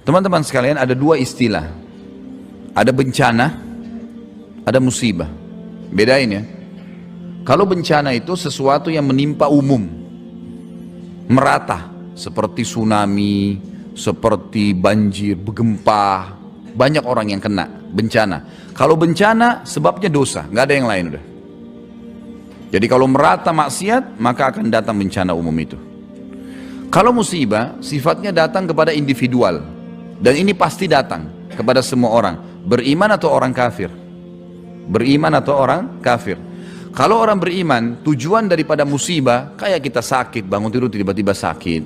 Teman-teman sekalian, ada dua istilah. Ada bencana, ada musibah. Bedain ya. Kalau bencana itu sesuatu yang menimpa umum, merata, seperti tsunami, seperti banjir, gempa, banyak orang yang kena bencana. Kalau bencana sebabnya dosa, nggak ada yang lain udah. Jadi kalau merata maksiat, maka akan datang bencana umum itu. Kalau musibah, sifatnya datang kepada individual. Dan ini pasti datang kepada semua orang, beriman atau orang kafir. Beriman atau orang kafir. Kalau orang beriman, tujuan daripada musibah, kayak kita sakit, bangun tidur tiba-tiba sakit,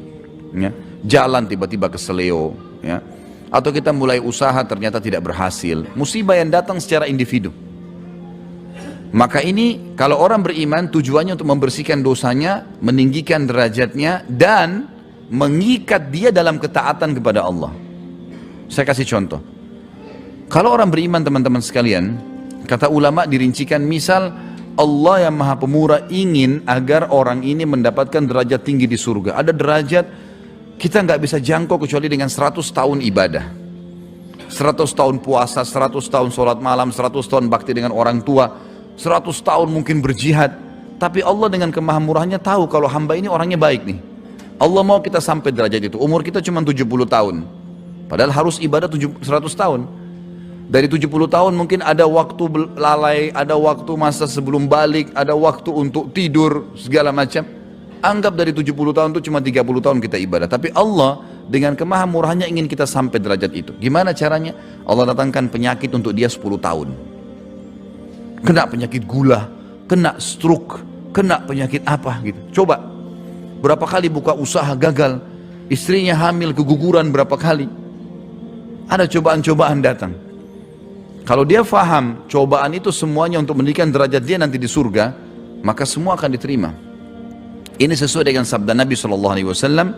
ya, jalan tiba-tiba keseleo, ya, atau kita mulai usaha ternyata tidak berhasil. Musibah yang datang secara individu. Maka ini kalau orang beriman tujuannya untuk membersihkan dosanya, meninggikan derajatnya, dan mengikat dia dalam ketaatan kepada Allah. Saya kasih contoh. Kalau orang beriman teman-teman sekalian, kata ulama dirincikan, misal Allah yang maha pemurah ingin agar orang ini mendapatkan derajat tinggi di surga. Ada derajat kita nggak bisa jangkau kecuali dengan 100 tahun ibadah, 100 tahun puasa, 100 tahun sholat malam, 100 tahun bakti dengan orang tua, 100 tahun mungkin berjihad. Tapi Allah dengan kemahamurahnya tahu kalau hamba ini orangnya baik nih. Allah mau kita sampai derajat itu. Umur kita cuma 70 tahun. Padahal harus ibadah 100 tahun. Dari 70 tahun mungkin ada waktu lalai, ada waktu masa sebelum balik, ada waktu untuk tidur, segala macam. Anggap dari 70 tahun itu cuma 30 tahun kita ibadah. Tapi Allah dengan kemahamurahnya ingin kita sampai derajat itu. Gimana caranya? Allah datangkan penyakit untuk dia 10 tahun. Kena penyakit gula, kena stroke, kena penyakit apa gitu. Coba, berapa kali buka usaha gagal, istrinya hamil, keguguran berapa kali. Ada cobaan-cobaan datang. Kalau dia faham cobaan itu semuanya untuk meninggikan derajat dia nanti di surga, maka semua akan diterima. Ini sesuai dengan sabda Nabi SAW,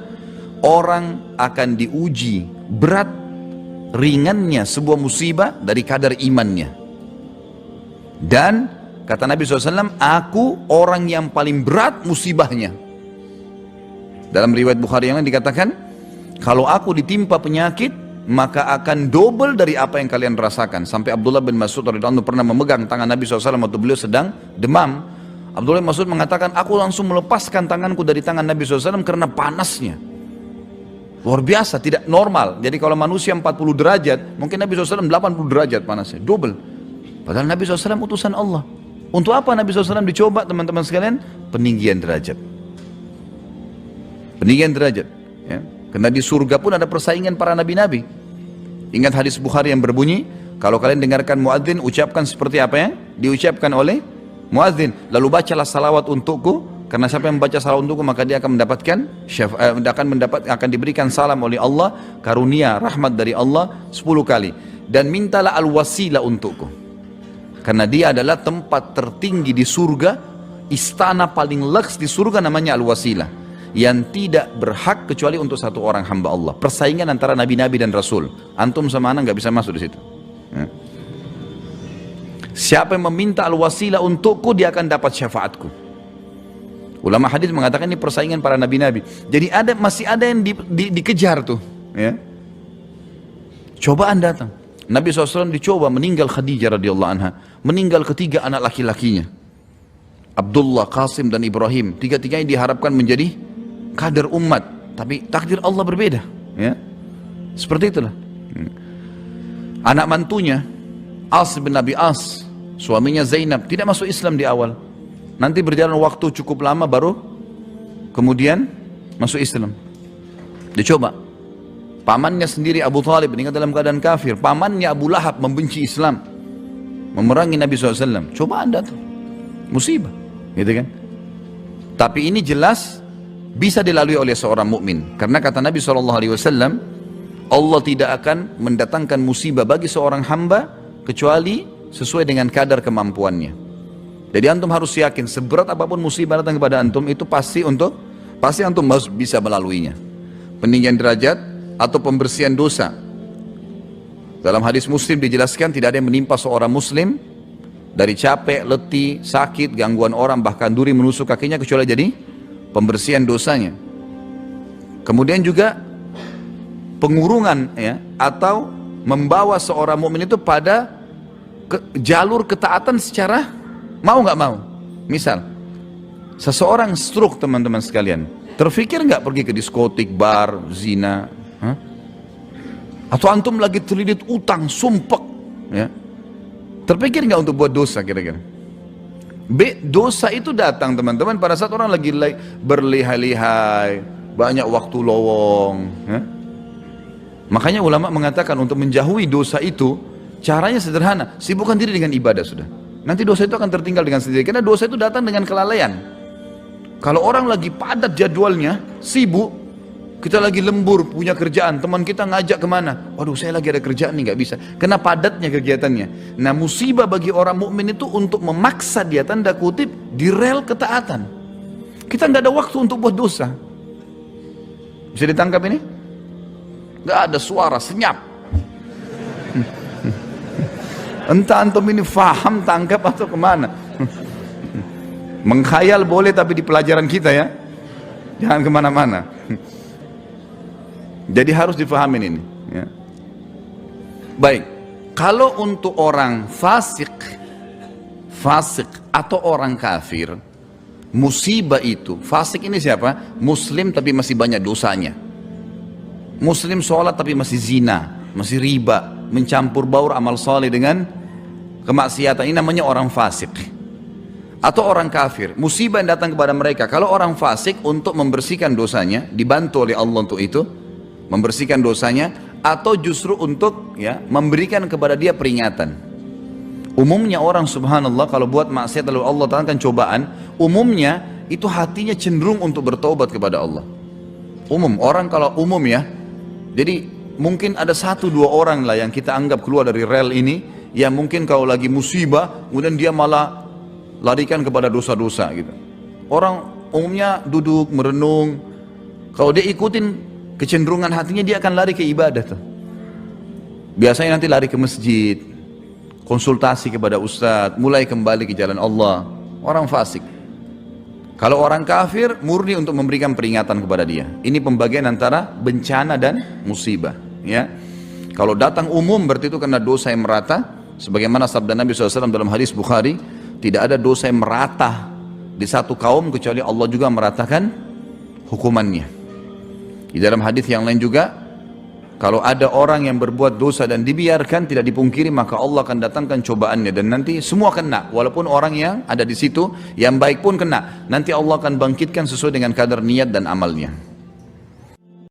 orang akan diuji berat ringannya sebuah musibah dari kadar imannya. Dan kata Nabi SAW, aku orang yang paling berat musibahnya. Dalam riwayat Bukhari yang lain dikatakan, kalau aku ditimpa penyakit, maka akan double dari apa yang kalian rasakan. Sampai Abdullah bin Mas'ud radhiyallahu anhu pernah memegang tangan Nabi SAW waktu beliau sedang demam. Abdullah bin Mas'ud mengatakan, aku langsung melepaskan tanganku dari tangan Nabi SAW karena panasnya. Luar biasa, tidak normal. Jadi kalau manusia 40 derajat, mungkin Nabi SAW 80 derajat panasnya, double. Padahal Nabi SAW utusan Allah. Untuk apa Nabi SAW dicoba teman-teman sekalian? Peninggian derajat. Peninggian derajat, ya. Karena di surga pun ada persaingan para nabi-nabi. Ingat hadis Bukhari yang berbunyi, kalau kalian dengarkan muadzin ucapkan seperti apa yang diucapkan oleh muadzin, lalu bacalah salawat untukku, karena siapa yang membaca salawat untukku maka dia akan mendapatkan akan diberikan salam oleh Allah, karunia, rahmat dari Allah 10 kali. Dan mintalah al-wasilah untukku, karena dia adalah tempat tertinggi di surga, istana paling leks di surga namanya al-wasilah, yang tidak berhak kecuali untuk satu orang hamba Allah. Persaingan antara nabi-nabi dan rasul. Antum sama anak nggak bisa masuk di situ. Ya. Siapa yang meminta al-wasilah untukku, dia akan dapat syafaatku. Ulama hadis mengatakan ini persaingan para nabi-nabi. Jadi masih ada yang dikejar tuh. Ya. Cobaan datang. Nabi SAW dicoba, meninggal Khadijah radhiyallahu anha, meninggal ketiga anak laki-lakinya, Abdullah, Qasim dan Ibrahim. Tiga-tiganya diharapkan menjadi kader umat, tapi takdir Allah berbeda, ya. Seperti itulah. Anak mantunya As bin Abi As, suaminya Zainab, tidak masuk Islam di awal. Nanti berjalan waktu cukup lama baru kemudian masuk Islam. Dicoba. Pamannya sendiri Abu Thalib meninggal dalam keadaan kafir. Pamannya Abu Lahab membenci Islam, memerangi Nabi SAW. Cobaan datang, musibah, gitu kan. Tapi ini jelas bisa dilalui oleh seorang mukmin, karena kata Nabi SAW, Allah tidak akan mendatangkan musibah bagi seorang hamba kecuali sesuai dengan kadar kemampuannya. Jadi antum harus yakin seberat apapun musibah datang kepada antum itu pasti antum bisa melaluinya. Peninggian derajat atau pembersihan dosa. Dalam hadis Muslim dijelaskan tidak ada yang menimpa seorang muslim dari capek, letih, sakit, gangguan orang, bahkan duri menusuk kakinya kecuali jadi pembersihan dosanya. Kemudian juga pengurungan ya, atau membawa seorang mukmin itu pada jalur ketaatan secara mau nggak mau. Misal seseorang stroke teman-teman sekalian, terfikir nggak pergi ke diskotik, bar, zina? Hah? Atau antum lagi terlilit utang, sumpek, ya, terpikir nggak untuk buat dosa kira-kira? Dosa itu datang teman-teman pada saat orang lagi berlihai-lihai, banyak waktu lowong, ya. Makanya ulama mengatakan untuk menjauhi dosa itu caranya sederhana, sibukkan diri dengan ibadah sudah. Nanti dosa itu akan tertinggal dengan sendiri, karena dosa itu datang dengan kelalaian. Kalau orang lagi padat jadwalnya, sibuk, kita lagi lembur, punya kerjaan, teman kita ngajak kemana, waduh saya lagi ada kerjaan nih, nggak bisa, karena padatnya kegiatannya. Nah musibah bagi orang mukmin itu untuk memaksa dia, tanda kutip, di rel ketaatan. Kita nggak ada waktu untuk buat dosa. Bisa ditangkap ini? Nggak ada suara, senyap. Entah antum ini faham, tangkap atau kemana. Mengkhayal boleh tapi di pelajaran kita ya, jangan kemana-mana. Jadi harus difahamin ini ya. Baik, kalau untuk orang fasik atau orang kafir, musibah itu, fasik ini siapa? Muslim tapi masih banyak dosanya. Muslim sholat tapi masih zina, masih riba, mencampur baur amal soleh dengan kemaksiatan, ini namanya orang fasik. Atau orang kafir, musibah yang datang kepada mereka, kalau orang fasik untuk membersihkan dosanya, dibantu oleh Allah untuk itu, membersihkan dosanya, atau justru untuk ya memberikan kepada dia peringatan. Umumnya orang subhanallah kalau buat maksiat lalu Allah datangkan cobaan, umumnya itu hatinya cenderung untuk bertobat kepada Allah. Orang kalau umum ya, jadi mungkin ada 1-2 orang lah yang kita anggap keluar dari rel ini, yang mungkin kalau lagi musibah, kemudian dia malah larikan kepada dosa-dosa gitu. Orang umumnya duduk, merenung, kalau dia ikutin kecenderungan hatinya, dia akan lari ke ibadah tuh. Biasanya nanti lari ke masjid, konsultasi kepada ustadz, mulai kembali ke jalan Allah. Orang fasik. Kalau orang kafir, murni untuk memberikan peringatan kepada dia. Ini pembagian antara bencana dan musibah ya. Kalau datang umum berarti itu karena dosa yang merata, sebagaimana sabda Nabi SAW dalam hadis Bukhari, tidak ada dosa yang merata di satu kaum kecuali Allah juga meratakan hukumannya. Di dalam hadis yang lain juga, kalau ada orang yang berbuat dosa dan dibiarkan, tidak dipungkiri, maka Allah akan datangkan cobaannya dan nanti semua kena, walaupun orang yang ada di situ yang baik pun kena. Nanti Allah akan bangkitkan sesuai dengan kadar niat dan amalnya.